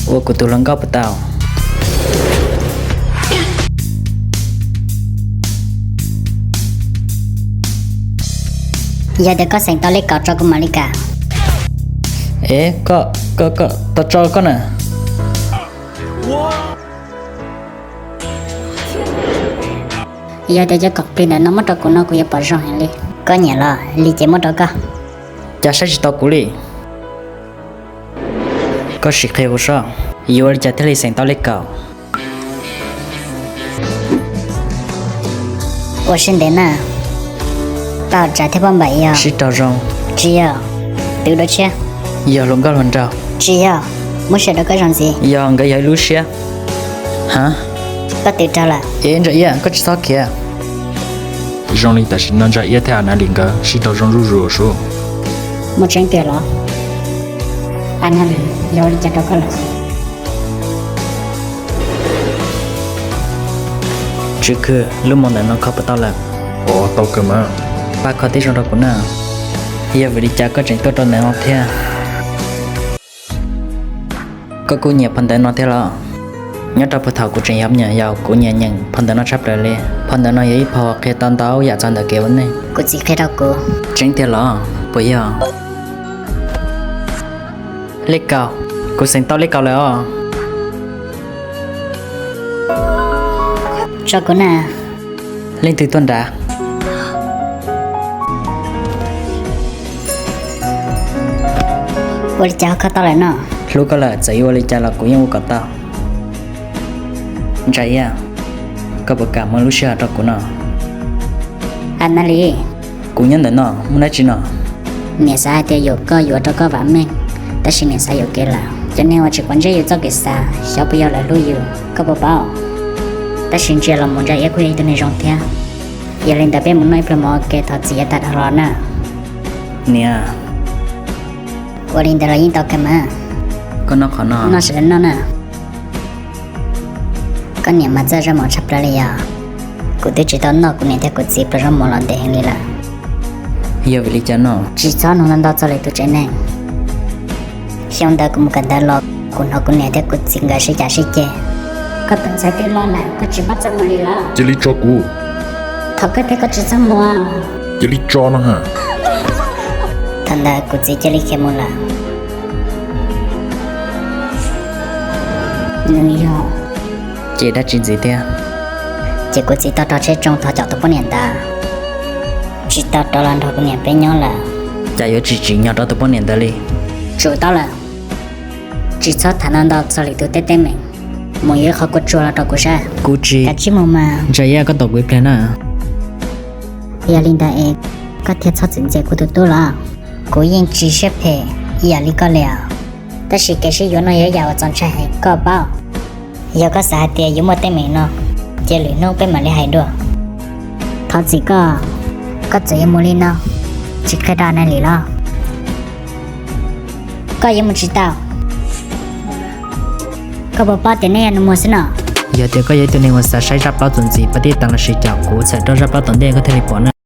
我骨头能搞不到。giờ để có sành tao lấy cọ cho cô mà lấy cả tao cho con nè. giờ để cho cọc pin nó mất cho cô nó cũng bỏ ra hàng đi có nhà lo li chỉ mất cho cô Cha sẽ chỉ tao cú li. Có sự khai vô sao? Yêu là cha thế này sành tao lấy cọ. 我是的呢到这天帮白呀 是找中。只要丢了钱 Giờ luôn có lần trao. 只要没学到个上gì Giờ người dạy lú xe. Hả? có tiêu trao là Yên rồi yên, có chỉ sao kìa. Rong li ta shi nan ja ye ta na ling ga shi to rong ru ru shu. một tránh tiền đó anh hả giờ đi chặt đâu có là Chứ cứ lúc mong đợi nó khó bắt tao làm. O tao ke ma. Ba khó tí trong đó cũng nào. Giờ vừa đi cha có trình tốt trong này học thế. Có cô nhà phần nó thế lo. Nhớ trong phần thảo của trình học nhà giàu của nhà nhận phần nó sắp rồi lên. Phần nó ấy phò khi tao tao giả chọn được kiểu này. cô chỉ khai đâu cô Trình thế lo. Bây giờ lấy cao. Cô sinh tao lấy cao lại à. cho cô nè Lên từ tuần đã. cô đi chào khó tao lại nó Lúc đó là chạy vô lấy cha là cũng yêu có tao. Chạy à. Có bậc cảm ơn lúc xưa đó của nó. anh nói đi Cũng nhân đến nó, muốn nói chuyện nó. nhà sai thì có cho có vả mình ta xin nhà sai kia là cho nên chỉ quan trọng cho cái xa sao bây giờ lại lui yêu có bảo bảo ta xin chỉ là muốn ra yêu quê từ này rong theo giờ lên ta biết muốn nói phải cái thật gì ta đã nè Nè,我领导了引导干嘛？ có nó khó nó. 那是人呢？今年嘛，在这么差不多了呀。我都知道那过年的过节不让莫乱的很哩了。 Giờ vì lý cho nó. 至少能让到这里都真呢。想到我们跟他老，过那过年的过节应该是假是假。可等下给老来，可只把这么哩了。 Ji li cho ku. 他个他个只这么啊？ Ji li cho na ha. 他那过节这里开么了？能要。 Chị đã chuyện gì thế? 结果知道到这种他叫都不念的，知道到了他不念别鸟了， Chả yếu chỉ nhỏ đó tôi bố nền đó đi. 知道了，至少他能到这里都得命，没有好过做了照顾啥， Cú chi. 干什么嘛？ Chạy à có tổ quý plan à? 要领导哎，个天操真结果都多了，果然知识配压力高了，但是这是原来也要装车还高包，有个啥的有没得命呢？这里弄被马里还多，他这个这也没哩呢，只开到那里了，个也没知道，个宝宝的那样的么事呢？ Giờ thì có giấy tụi này mà sẽ xảy ra bao tuần gì. Bắt đi tăng là sự chào cũ sẽ cho ra bao tuần đen có thể bỏ nè.